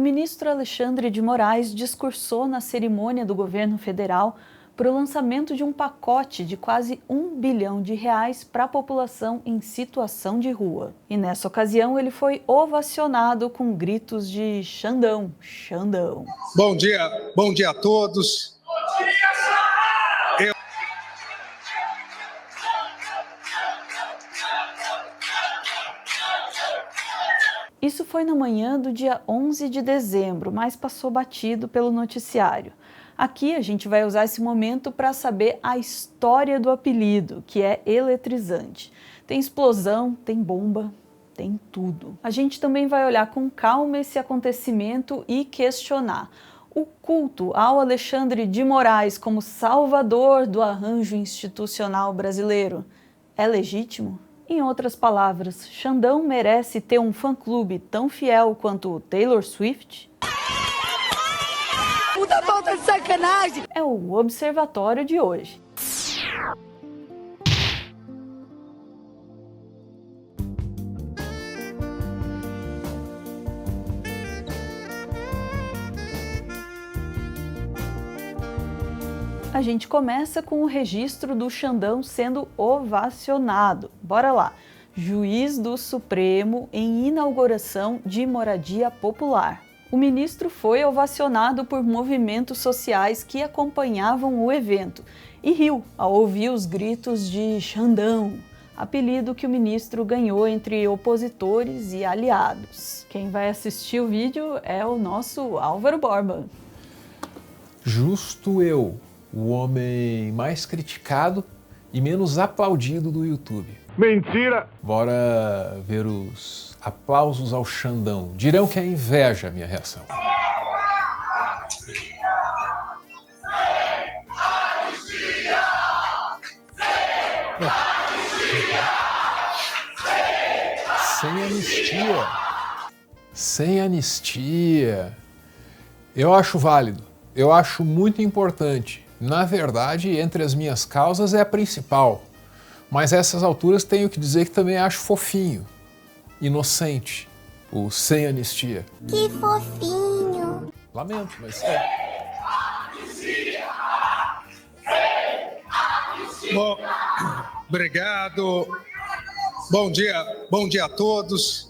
ministro Alexandre de Moraes discursou na cerimônia do governo federal para o lançamento de um pacote de quase R$ 1 bilhão para a população em situação de rua. E nessa ocasião ele foi ovacionado com gritos de Xandão, Xandão. Bom dia a todos. Bom dia, Isso foi na manhã do dia 11 de dezembro, mas passou batido pelo noticiário. Aqui a gente vai usar esse momento para saber a história do apelido, que é eletrizante. Tem explosão, tem bomba, tem tudo. A gente também vai olhar com calma esse acontecimento e questionar. O culto ao Alexandre de Moraes como salvador do arranjo institucional brasileiro é legítimo? Em outras palavras, Xandão merece ter um fã-clube tão fiel quanto Taylor Swift? Puta falta de sacanagem! É o Observatório de hoje. A gente começa com o registro do Xandão sendo ovacionado. Bora lá! Juiz do Supremo em inauguração de moradia popular. O ministro foi ovacionado por movimentos sociais que acompanhavam o evento e riu ao ouvir os gritos de Xandão, apelido que o ministro ganhou entre opositores e aliados. Quem vai assistir o vídeo é o nosso Álvaro Borba. Justo eu, o homem mais criticado e menos aplaudido do YouTube. Mentira! Bora ver os aplausos ao Xandão. Dirão que é inveja a minha reação. Sem anistia. Sem anistia. Eu acho válido. Eu acho muito importante. Na verdade, entre as minhas causas é a principal. Mas a essas alturas tenho que dizer que também acho fofinho, inocente, o sem anistia. Que fofinho! Lamento, mas é. Bom, obrigado. Bom dia a todos.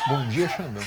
Bom dia, Xandão.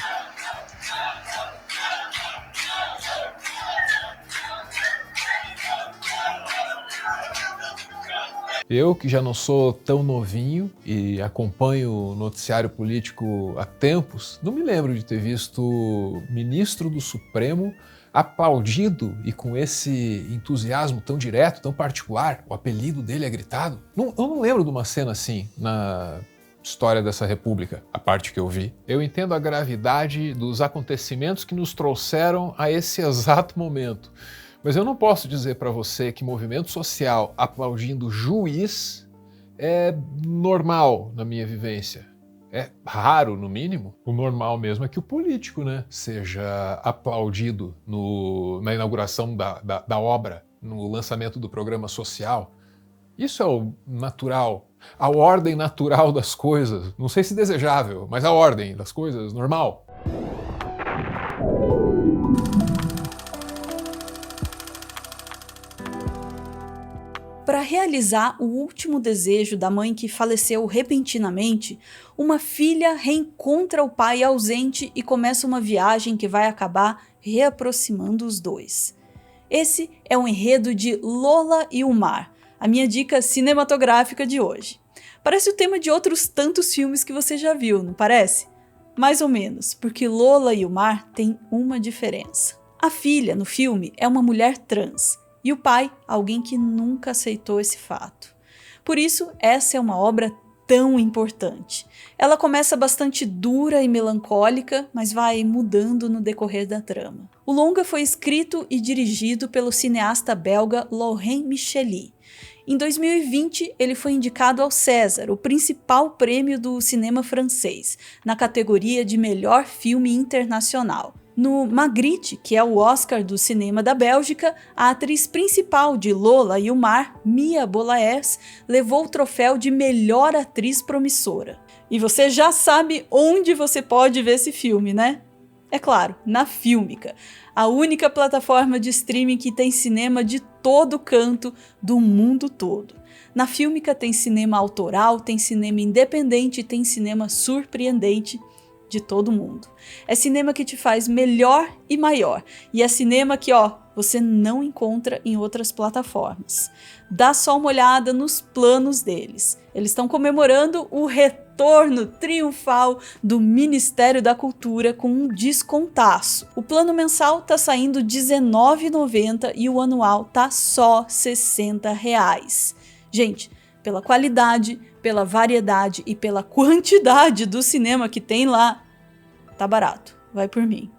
Eu, que já não sou tão novinho e acompanho o noticiário político há tempos, não me lembro de ter visto o ministro do Supremo aplaudido e com esse entusiasmo tão direto, tão particular. O apelido dele é gritado. Eu não lembro de uma cena assim na história dessa república, a parte que eu vi. Eu entendo a gravidade dos acontecimentos que nos trouxeram a esse exato momento. Mas eu não posso dizer para você que movimento social aplaudindo juiz é normal na minha vivência. É raro, no mínimo. O normal mesmo é que o político, né, seja aplaudido na inauguração da obra, no lançamento do programa social. Isso é o natural, a ordem natural das coisas. Não sei se desejável, mas a ordem das coisas normal. Para realizar o último desejo da mãe que faleceu repentinamente, uma filha reencontra o pai ausente e começa uma viagem que vai acabar reaproximando os dois. Esse é o enredo de Lola e o Mar, a minha dica cinematográfica de hoje. Parece o tema de outros tantos filmes que você já viu, não parece? Mais ou menos, porque Lola e o Mar têm uma diferença. A filha, no filme, é uma mulher trans, e o pai, alguém que nunca aceitou esse fato. Por isso, essa é uma obra tão importante. Ela começa bastante dura e melancólica, mas vai mudando no decorrer da trama. O longa foi escrito e dirigido pelo cineasta belga Laurent Micheli. Em 2020, ele foi indicado ao César, o principal prêmio do cinema francês, na categoria de melhor filme internacional. No Magritte, que é o Oscar do cinema da Bélgica, a atriz principal de Lola e o Mar, Mia Bollaert, levou o troféu de melhor atriz promissora. E você já sabe onde você pode ver esse filme, né? É claro, na Fílmica, a única plataforma de streaming que tem cinema de todo canto do mundo todo. Na Fílmica tem cinema autoral, tem cinema independente, tem cinema surpreendente de todo mundo. É cinema que te faz melhor e maior. E é cinema que, você não encontra em outras plataformas. Dá só uma olhada nos planos deles. Eles estão comemorando o retorno triunfal do Ministério da Cultura com um descontaço. O plano mensal tá saindo R$19,90 e o anual tá só R$60. Gente, pela qualidade, pela variedade e pela quantidade do cinema que tem lá, tá barato, vai por mim.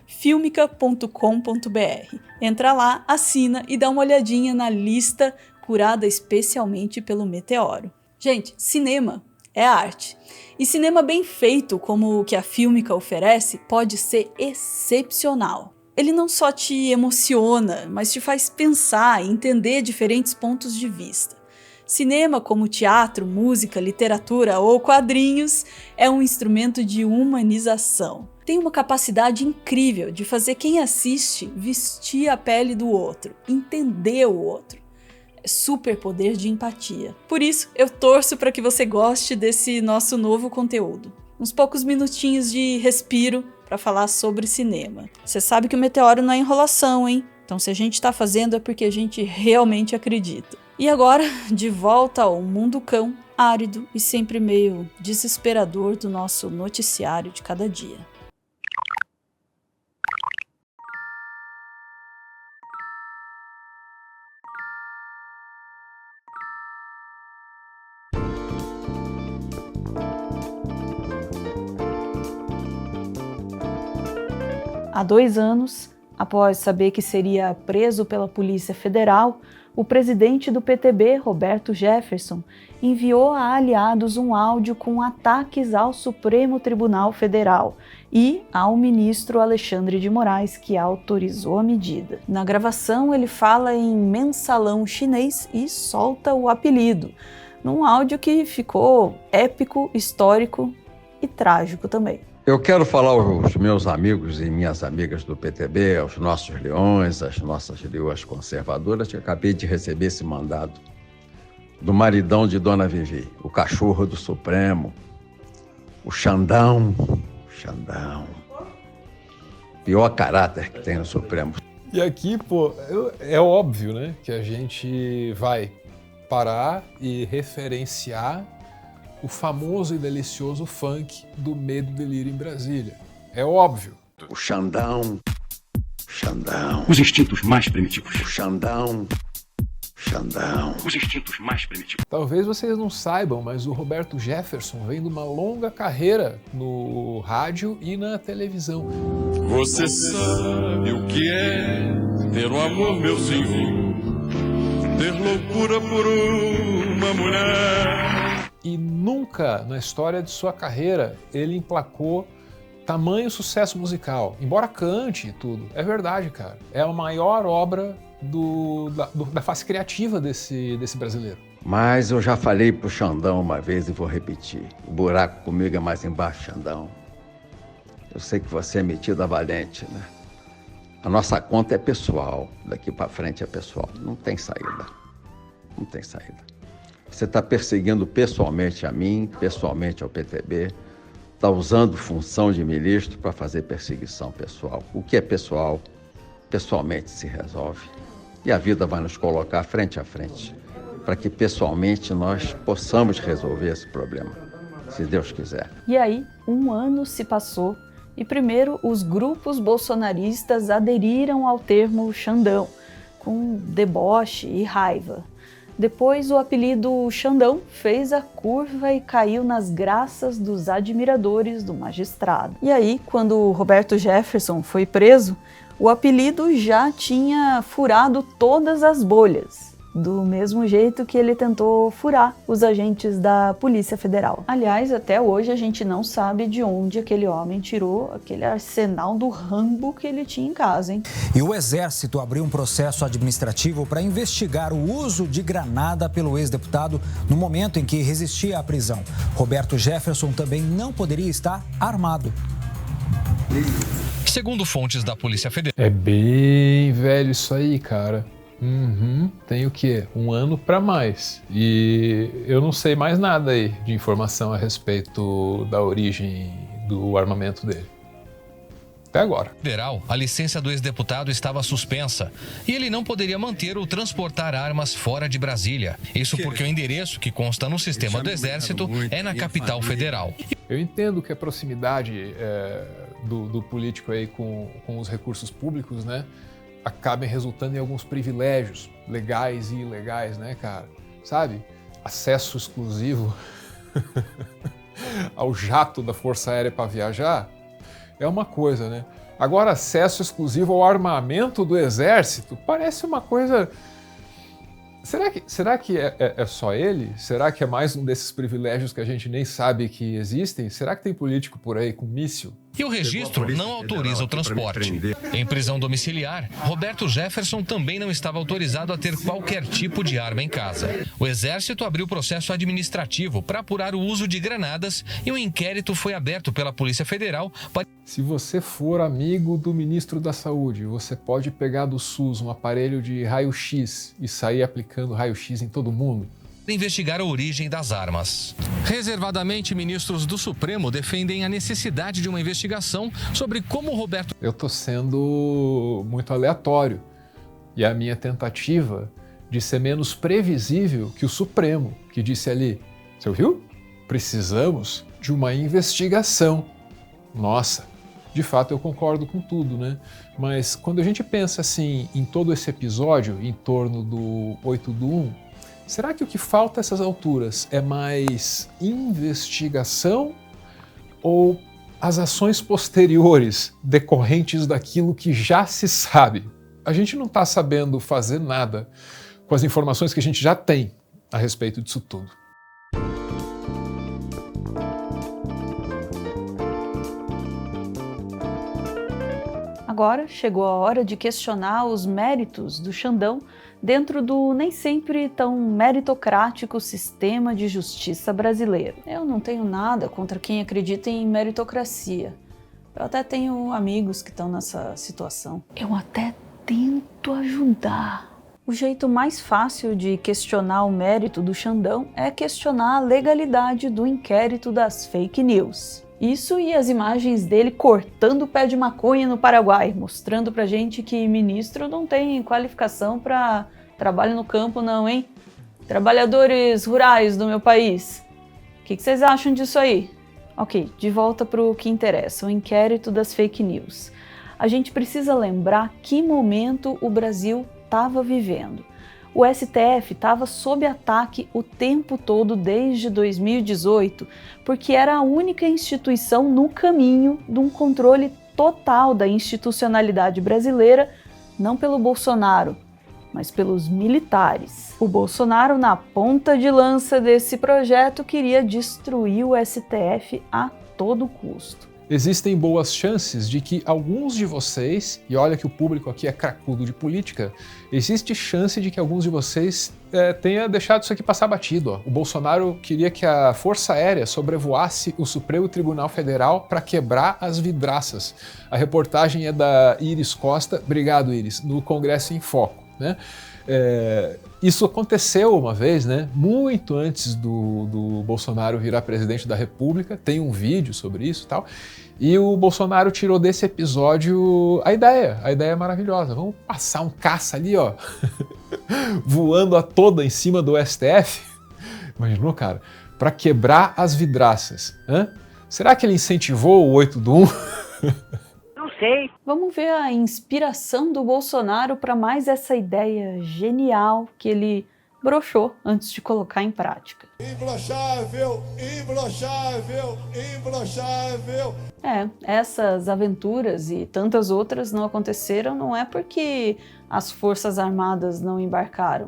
Filmica.com.br. Entra lá, assina e dá uma olhadinha na lista curada especialmente pelo Meteoro. Gente, cinema é arte. E cinema bem feito, como o que a Filmica oferece, pode ser excepcional. Ele não só te emociona, mas te faz pensar e entender diferentes pontos de vista. Cinema, como teatro, música, literatura ou quadrinhos, é um instrumento de humanização. Tem uma capacidade incrível de fazer quem assiste vestir a pele do outro, entender o outro. É superpoder de empatia. Por isso, eu torço para que você goste desse nosso novo conteúdo. Uns poucos minutinhos de respiro para falar sobre cinema. Você sabe que o Meteoro não é enrolação, hein? Então se a gente está fazendo é porque a gente realmente acredita. E agora, de volta ao mundo cão, árido e sempre meio desesperador do nosso noticiário de cada dia. Há 2 anos, após saber que seria preso pela Polícia Federal, o presidente do PTB, Roberto Jefferson, enviou a aliados um áudio com ataques ao Supremo Tribunal Federal e ao ministro Alexandre de Moraes, que autorizou a medida. Na gravação, ele fala em mensalão chinês e solta o apelido, num áudio que ficou épico, histórico e trágico também. Eu quero falar aos meus amigos e minhas amigas do PTB, aos nossos leões, às nossas leoas conservadoras, que acabei de receber esse mandado do maridão de Dona Vivi, o cachorro do Supremo, o Xandão, pior caráter que tem no Supremo. E aqui, é óbvio, né, que a gente vai parar e referenciar o famoso e delicioso funk do Medo e Delírio em Brasília. É óbvio. O Xandão. Os instintos mais primitivos. O Xandão. Os instintos mais primitivos. Talvez vocês não saibam, mas o Roberto Jefferson vem de uma longa carreira no rádio e na televisão. Você sabe o que é ter um amor, meu senhor, ter loucura por uma mulher. E nunca na história de sua carreira ele emplacou tamanho sucesso musical. Embora cante e tudo, é verdade, cara. É a maior obra da face criativa desse brasileiro. Mas eu já falei pro Xandão uma vez e vou repetir. O buraco comigo é mais embaixo, Xandão. Eu sei que você é metido a valente, né? A nossa conta é pessoal. Daqui para frente é pessoal. Não tem saída. Não tem saída. Você está perseguindo pessoalmente a mim, pessoalmente ao PTB, está usando função de ministro para fazer perseguição pessoal. O que é pessoal, pessoalmente se resolve. E a vida vai nos colocar frente a frente, para que pessoalmente nós possamos resolver esse problema, se Deus quiser. E aí, 1 ano se passou e primeiro os grupos bolsonaristas aderiram ao termo Xandão, com deboche e raiva. Depois o apelido Xandão fez a curva e caiu nas graças dos admiradores do magistrado. E aí, quando Roberto Jefferson foi preso, o apelido já tinha furado todas as bolhas. do mesmo jeito que ele tentou furar os agentes da Polícia Federal. Aliás, até hoje a gente não sabe de onde aquele homem tirou aquele arsenal do Rambo que ele tinha em casa, hein? E o Exército abriu um processo administrativo para investigar o uso de granada pelo ex-deputado no momento em que resistia à prisão. Roberto Jefferson também não poderia estar armado. Segundo fontes da Polícia Federal. É bem velho isso aí, cara. Tem o quê? 1 ano para mais. E eu não sei mais nada aí de informação a respeito da origem do armamento dele. Até agora. Federal, a licença do ex-deputado estava suspensa e ele não poderia manter ou transportar armas fora de Brasília. Isso porque o endereço que consta no sistema do Exército é na capital federal. Eu entendo que a proximidade do político aí com os recursos públicos, né, acabem resultando em alguns privilégios legais e ilegais, né, cara? Sabe? Acesso exclusivo ao jato da Força Aérea para viajar é uma coisa, né? Agora, acesso exclusivo ao armamento do Exército parece uma coisa... Será que é só ele? Será que é mais um desses privilégios que a gente nem sabe que existem? Será que tem político por aí com míssil? E o registro não autoriza o transporte. Em prisão domiciliar, Roberto Jefferson também não estava autorizado a ter qualquer tipo de arma em casa. O Exército abriu processo administrativo para apurar o uso de granadas e um inquérito foi aberto pela Polícia Federal para... Se você for amigo do ministro da Saúde, você pode pegar do SUS um aparelho de raio-x e sair aplicando raio-x em todo mundo. Investigar a origem das armas. Reservadamente, ministros do Supremo defendem a necessidade de uma investigação sobre como Roberto... Eu estou sendo muito aleatório e a minha tentativa de ser menos previsível que o Supremo, que disse ali, você ouviu? Precisamos de uma investigação. Nossa, de fato eu concordo com tudo, né? Mas quando a gente pensa assim em todo esse episódio em torno do 8/1, será que o que falta a essas alturas é mais investigação ou as ações posteriores decorrentes daquilo que já se sabe? A gente não está sabendo fazer nada com as informações que a gente já tem a respeito disso tudo. Agora chegou a hora de questionar os méritos do Xandão dentro do nem sempre tão meritocrático sistema de justiça brasileiro. Eu não tenho nada contra quem acredita em meritocracia. Eu até tenho amigos que estão nessa situação. Eu até tento ajudar. O jeito mais fácil de questionar o mérito do Xandão é questionar a legalidade do inquérito das fake news. Isso e as imagens dele cortando o pé de maconha no Paraguai, mostrando pra gente que ministro não tem qualificação para trabalho no campo não, hein? Trabalhadores rurais do meu país. O que vocês acham disso aí? Ok, de volta pro que interessa, o inquérito das fake news. A gente precisa lembrar que momento o Brasil estava vivendo. O STF estava sob ataque o tempo todo desde 2018, porque era a única instituição no caminho de um controle total da institucionalidade brasileira, não pelo Bolsonaro, mas pelos militares. O Bolsonaro, na ponta de lança desse projeto, queria destruir o STF a todo custo. Existem boas chances de que alguns de vocês, e olha que o público aqui é cracudo de política, existe chance de que alguns de vocês tenha deixado isso aqui passar batido. Ó. O Bolsonaro queria que a Força Aérea sobrevoasse o Supremo Tribunal Federal para quebrar as vidraças. A reportagem é da Iris Costa, obrigado Iris, no Congresso em Foco, né? Isso aconteceu uma vez, né? Muito antes do Bolsonaro virar presidente da República, tem um vídeo sobre isso e tal, e o Bolsonaro tirou desse episódio a ideia é maravilhosa, vamos passar um caça ali, ó, voando a toda em cima do STF, imaginou, cara, para quebrar as vidraças, hã? Será que ele incentivou o 8/1? Vamos ver a inspiração do Bolsonaro para mais essa ideia genial que ele broxou antes de colocar em prática. Imbrochável, imbrochável, imbrochável. Essas aventuras e tantas outras não aconteceram não é porque as Forças Armadas não embarcaram,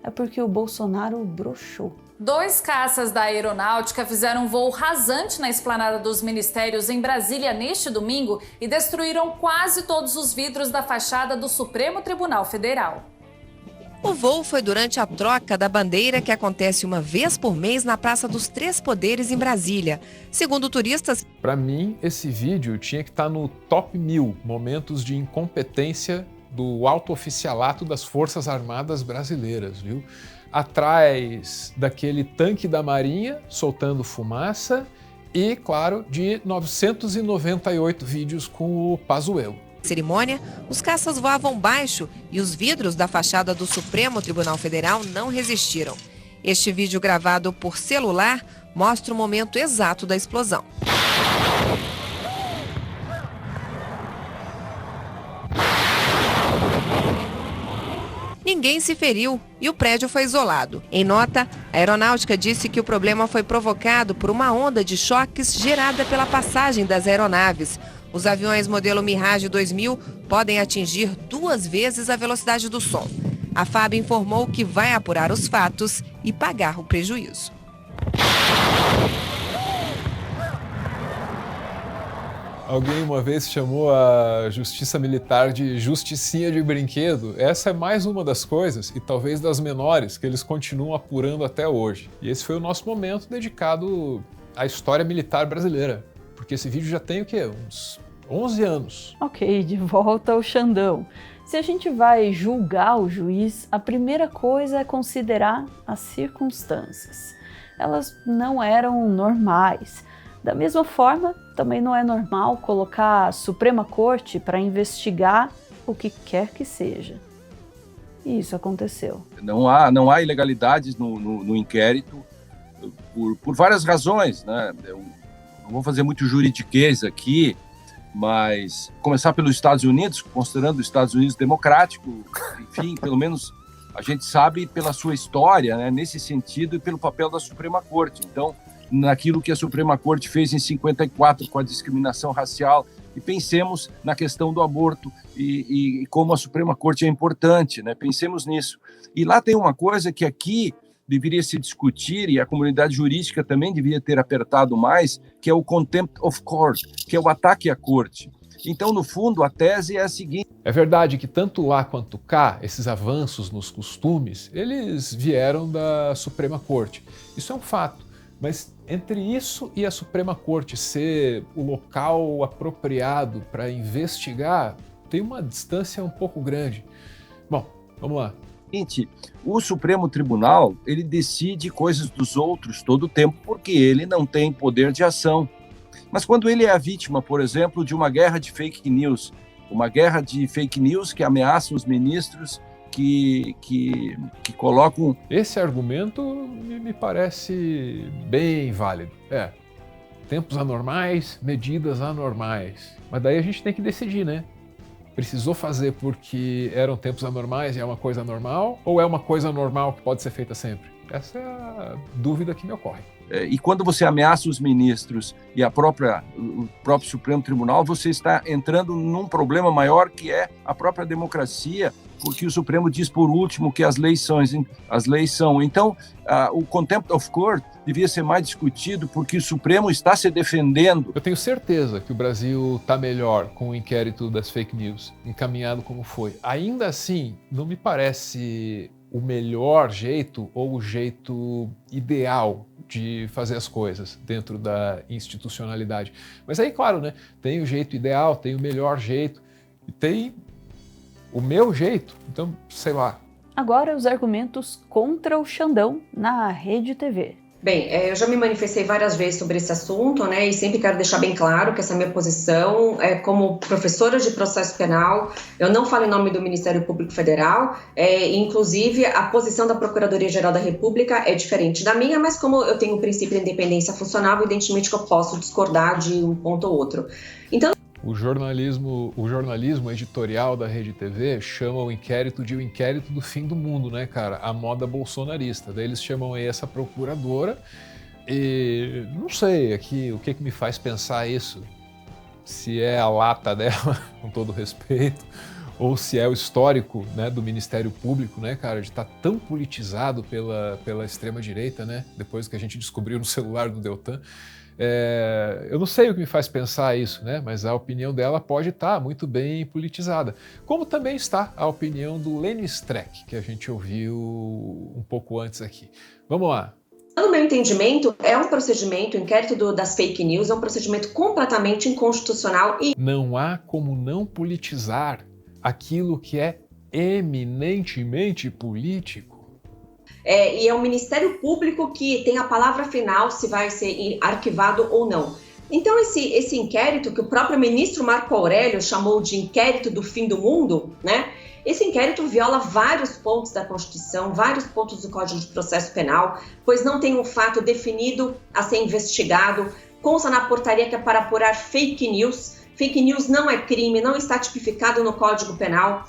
é porque o Bolsonaro broxou. 2 caças da Aeronáutica fizeram um voo rasante na esplanada dos ministérios em Brasília neste domingo e destruíram quase todos os vidros da fachada do Supremo Tribunal Federal. O voo foi durante a troca da bandeira que acontece uma vez por mês na Praça dos Três Poderes, em Brasília. Segundo turistas... Para mim, esse vídeo tinha que estar no top 1000 momentos de incompetência do alto oficialato das Forças Armadas Brasileiras, viu? Atrás daquele tanque da Marinha soltando fumaça e, claro, de 998 vídeos com o Pazuello. Cerimônia, os caças voavam baixo e os vidros da fachada do Supremo Tribunal Federal não resistiram. Este vídeo gravado por celular mostra o momento exato da explosão. Ninguém se feriu e o prédio foi isolado. Em nota, a Aeronáutica disse que o problema foi provocado por uma onda de choques gerada pela passagem das aeronaves. Os aviões modelo Mirage 2000 podem atingir 2 vezes a velocidade do som. A FAB informou que vai apurar os fatos e pagar o prejuízo. Alguém uma vez chamou a justiça militar de justicinha de brinquedo. Essa é mais uma das coisas, e talvez das menores, que eles continuam apurando até hoje. E esse foi o nosso momento dedicado à história militar brasileira. Porque esse vídeo já tem o quê? Uns 11 anos. Ok, de volta ao Xandão. Se a gente vai julgar o juiz, a primeira coisa é considerar as circunstâncias. Elas não eram normais. Da mesma forma, também não é normal colocar a Suprema Corte para investigar o que quer que seja. E isso aconteceu. Não há ilegalidades no inquérito por várias razões, né? Eu não vou fazer muito juridiquês aqui, mas começar pelos Estados Unidos, considerando os Estados Unidos democrático, enfim, pelo menos a gente sabe pela sua história, né, nesse sentido, e pelo papel da Suprema Corte. Então, naquilo que a Suprema Corte fez em 54 com a discriminação racial, e pensemos na questão do aborto e como a Suprema Corte é importante, né? Pensemos nisso. E lá tem uma coisa que aqui deveria se discutir, e a comunidade jurídica também deveria ter apertado mais, que é o contempt of court, que é o ataque à corte. Então, no fundo, a tese é a seguinte... É verdade que tanto lá quanto cá, esses avanços nos costumes, eles vieram da Suprema Corte. Isso é um fato. Mas entre isso e a Suprema Corte ser o local apropriado para investigar, tem uma distância um pouco grande. Bom, vamos lá. O Supremo Tribunal, ele decide coisas dos outros todo o tempo porque ele não tem poder de ação. Mas quando ele é a vítima, por exemplo, de uma guerra de fake news, que ameaça os ministros, que colocam... Esse argumento me parece bem válido. Tempos anormais, medidas anormais. Mas daí a gente tem que decidir, né? Precisou fazer porque eram tempos anormais e é uma coisa normal? Ou é uma coisa normal que pode ser feita sempre? Essa é a dúvida que me ocorre. E quando você ameaça os ministros e o próprio Supremo Tribunal, você está entrando num problema maior, que é a própria democracia, porque o Supremo diz, por último, que as leis são. Então, o contempt of court devia ser mais discutido, porque o Supremo está se defendendo. Eu tenho certeza que o Brasil está melhor com o inquérito das fake news, encaminhado como foi. Ainda assim, não me parece o melhor jeito ou o jeito ideal de fazer as coisas dentro da institucionalidade. Mas aí, claro, né, tem o jeito ideal, tem o melhor jeito e tem o meu jeito, então, sei lá. Agora os argumentos contra o Xandão na Rede TV. Bem, eu já me manifestei várias vezes sobre esse assunto, né, e sempre quero deixar bem claro que essa minha posição é como professora de processo penal. Eu não falo em nome do Ministério Público Federal, inclusive a posição da Procuradoria-Geral da República é diferente da minha, mas como eu tenho o princípio de independência funcional, evidentemente que eu posso discordar de um ponto ou outro. Então, O jornalismo editorial da Rede TV chama o inquérito de o inquérito do fim do mundo, né, cara? A moda bolsonarista. Daí eles chamam aí essa procuradora e não sei aqui o que me faz pensar isso. Se é a lata dela, com todo respeito, ou se é o histórico, né, do Ministério Público, né, cara, de estar tão politizado pela extrema-direita, né, depois que a gente descobriu no celular do Deltan. Eu não sei o que me faz pensar isso, né, mas a opinião dela pode estar muito bem politizada. Como também está a opinião do Lenny Streck, que a gente ouviu um pouco antes aqui. Vamos lá. No meu entendimento, é um procedimento, o inquérito das fake news é um procedimento completamente inconstitucional e... Não há como não politizar aquilo que é eminentemente político. E é o Ministério Público que tem a palavra final se vai ser arquivado ou não. Então, esse inquérito, que o próprio ministro Marco Aurélio chamou de inquérito do fim do mundo, né? Esse inquérito viola vários pontos da Constituição, vários pontos do Código de Processo Penal, pois não tem um fato definido a ser investigado, consta na portaria que é para apurar fake news. Fake news não é crime, não está tipificado no Código Penal.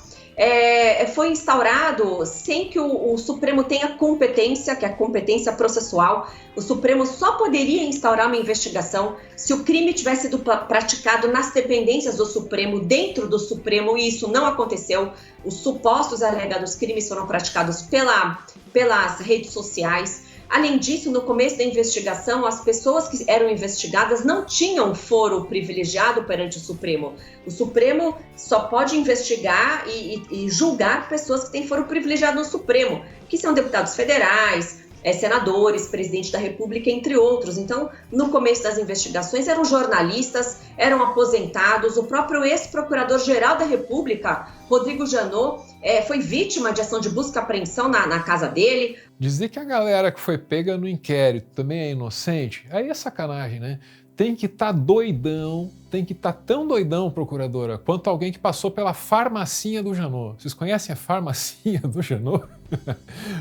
Foi instaurado sem que o Supremo tenha competência, que é a competência processual. O Supremo só poderia instaurar uma investigação se o crime tivesse sido praticado nas dependências do Supremo, dentro do Supremo, e isso não aconteceu. Os supostos alegados crimes foram praticados pelas redes sociais. Além disso, no começo da investigação, as pessoas que eram investigadas não tinham foro privilegiado perante o Supremo. O Supremo só pode investigar e julgar pessoas que têm foro privilegiado no Supremo, que são deputados federais, senadores, presidente da República, entre outros. Então, no começo das investigações, eram jornalistas, eram aposentados. O próprio ex-procurador-geral da República, Rodrigo Janot, foi vítima de ação de busca e apreensão na casa dele. Dizer que a galera que foi pega no inquérito também é inocente, aí é sacanagem, né? Tem que estar doidão, tem que estar tão doidão, procuradora, quanto alguém que passou pela farmacinha do Janot. Vocês conhecem a farmacinha do Janot?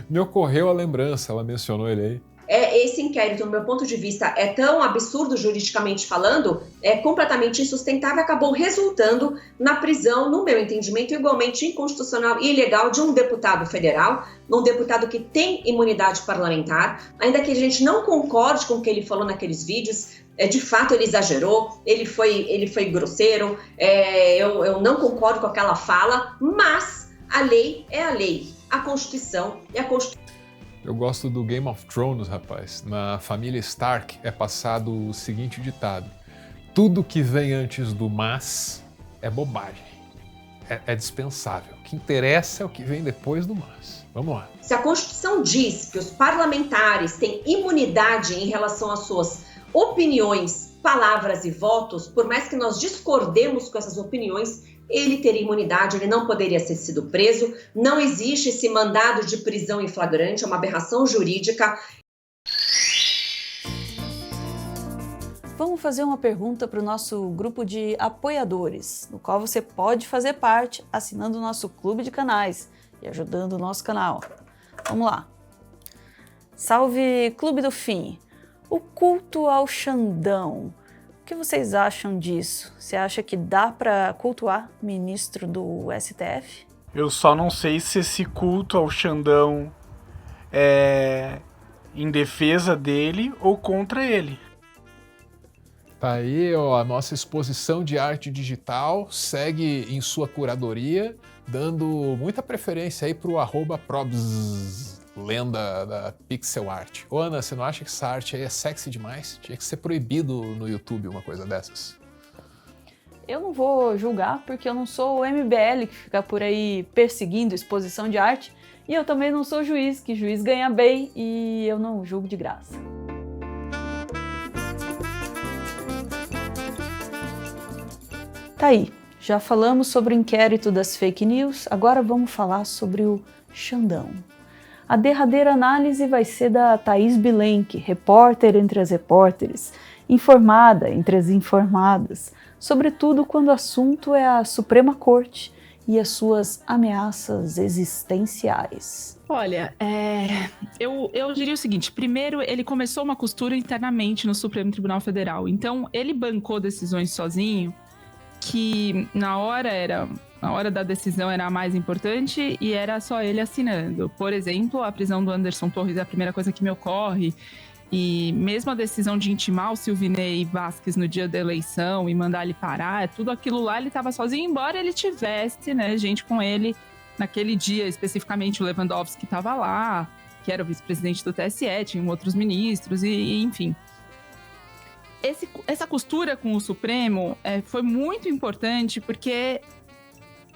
Me ocorreu a lembrança, ela mencionou ele aí. Esse inquérito, no meu ponto de vista, é tão absurdo juridicamente falando, é completamente insustentável, acabou resultando na prisão, no meu entendimento, igualmente inconstitucional e ilegal de um deputado federal, um deputado que tem imunidade parlamentar, ainda que a gente não concorde com o que ele falou naqueles vídeos. De fato, ele exagerou, ele foi grosseiro, eu não concordo com aquela fala, mas a lei é a lei, a Constituição é a Constituição. Eu gosto do Game of Thrones, rapaz. Na família Stark é passado o seguinte ditado: tudo que vem antes do mas é bobagem, é dispensável. O que interessa é o que vem depois do mas. Vamos lá. Se a Constituição diz que os parlamentares têm imunidade em relação às suas opiniões, palavras e votos, por mais que nós discordemos com essas opiniões, ele teria imunidade, ele não poderia ter sido preso. Não existe esse mandado de prisão em flagrante, é uma aberração jurídica. Vamos fazer uma pergunta para o nosso grupo de apoiadores, no qual você pode fazer parte assinando o nosso clube de canais e ajudando o nosso canal. Vamos lá. Salve Clube do Fim! O culto ao Xandão. O que vocês acham disso? Você acha que dá para cultuar ministro do STF? Eu só não sei se esse culto ao Xandão é em defesa dele ou contra ele. Tá aí, ó, a nossa exposição de arte digital segue em sua curadoria, dando muita preferência aí pro @probs, lenda da pixel art. Ô Ana, você não acha que essa arte aí é sexy demais? Tinha que ser proibido no YouTube uma coisa dessas. Eu não vou julgar porque eu não sou o MBL que fica por aí perseguindo exposição de arte, e eu também não sou juiz, que juiz ganha bem e eu não julgo de graça. Tá aí, já falamos sobre o inquérito das fake news, agora vamos falar sobre o Xandão. A derradeira análise vai ser da Thaís Bilenque, repórter entre as repórteres, informada entre as informadas, sobretudo quando o assunto é a Suprema Corte e as suas ameaças existenciais. Olha, eu diria o seguinte: primeiro, ele começou uma costura internamente no Supremo Tribunal Federal, então ele bancou decisões sozinho, que na hora da decisão era a mais importante e era só ele assinando. Por exemplo, a prisão do Anderson Torres é a primeira coisa que me ocorre. E mesmo a decisão de intimar o Silvinei Vasquez no dia da eleição e mandar ele parar, tudo aquilo lá ele estava sozinho, embora ele tivesse, né, gente com ele naquele dia, especificamente o Lewandowski estava lá, que era o vice-presidente do TSE, tinham outros ministros, e enfim. Essa costura com o Supremo foi muito importante, porque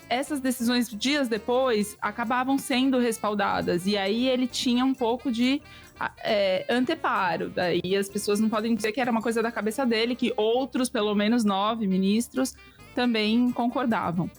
essas decisões, dias depois, acabavam sendo respaldadas. E aí ele tinha um pouco de anteparo. Daí as pessoas não podem dizer que era uma coisa da cabeça dele, que outros, pelo menos 9 ministros, também concordavam.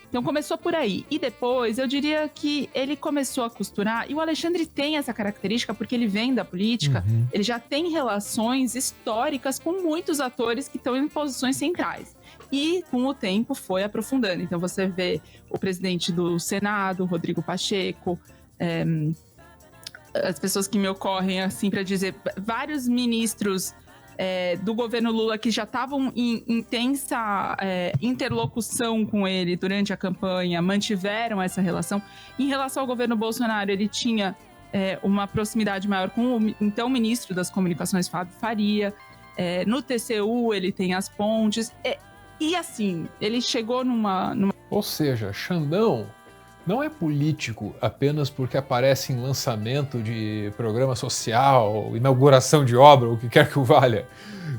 Então começou por aí. E depois, eu diria que ele começou a costurar, e o Alexandre tem essa característica porque ele vem da política, ele já tem relações históricas com muitos atores que estão em posições centrais. E com o tempo foi aprofundando. Então você vê o presidente do Senado, Rodrigo Pacheco, as pessoas que me ocorrem assim para dizer, vários ministros do governo Lula que já estavam em intensa interlocução com ele durante a campanha, mantiveram essa relação. Em relação ao governo Bolsonaro, ele tinha uma proximidade maior com o então ministro das Comunicações, Fábio Faria. No TCU ele tem as pontes. E assim, ele chegou numa... Ou seja, Xandão não é político apenas porque aparece em lançamento de programa social, inauguração de obra, o que quer que o valha.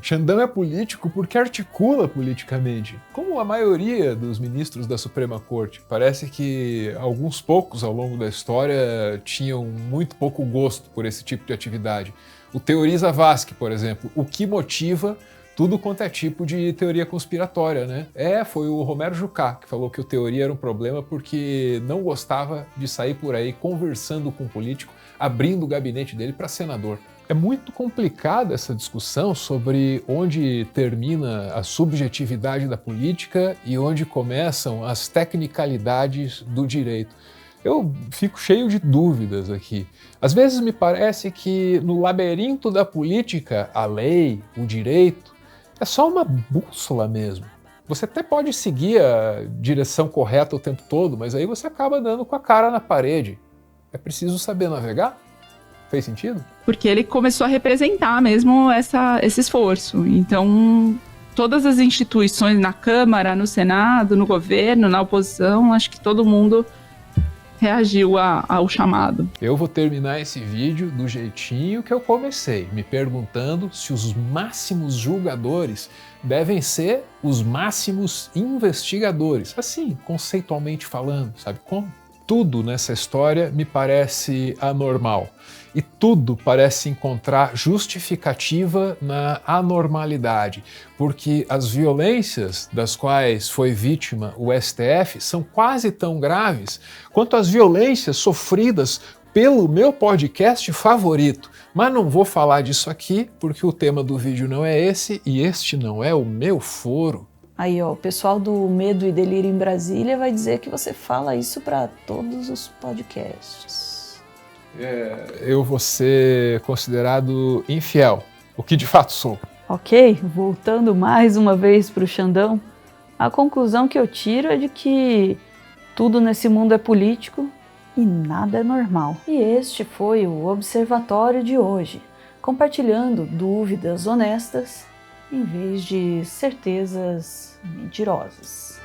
Xandão é político porque articula politicamente, como a maioria dos ministros da Suprema Corte. Parece que alguns poucos ao longo da história tinham muito pouco gosto por esse tipo de atividade. O Teoriza Vasque, por exemplo, o que motiva tudo quanto é tipo de teoria conspiratória, né? Foi o Romero Jucá que falou que o teoria era um problema porque não gostava de sair por aí conversando com um político, abrindo o gabinete dele para senador. É muito complicada essa discussão sobre onde termina a subjetividade da política e onde começam as tecnicalidades do direito. Eu fico cheio de dúvidas aqui. Às vezes me parece que no labirinto da política, a lei, o direito, é só uma bússola mesmo. Você até pode seguir a direção correta o tempo todo, mas aí você acaba dando com a cara na parede. É preciso saber navegar? Fez sentido? Porque ele começou a representar mesmo esse esforço. Então, todas as instituições na Câmara, no Senado, no governo, na oposição, acho que todo mundo reagiu ao chamado. Eu vou terminar esse vídeo do jeitinho que eu comecei, me perguntando se os máximos julgadores devem ser os máximos investigadores. Assim, conceitualmente falando, sabe como? Tudo nessa história me parece anormal. E tudo parece encontrar justificativa na anormalidade, porque as violências das quais foi vítima o STF são quase tão graves quanto as violências sofridas pelo meu podcast favorito. Mas não vou falar disso aqui, porque o tema do vídeo não é esse e este não é o meu foro. Aí, ó, o pessoal do Medo e Delírio em Brasília vai dizer que você fala isso para todos os podcasts. Eu vou ser considerado infiel, o que de fato sou. Ok, voltando mais uma vez para o Xandão, a conclusão que eu tiro é de que tudo nesse mundo é político e nada é normal. E este foi o Observatório de hoje, compartilhando dúvidas honestas em vez de certezas mentirosas.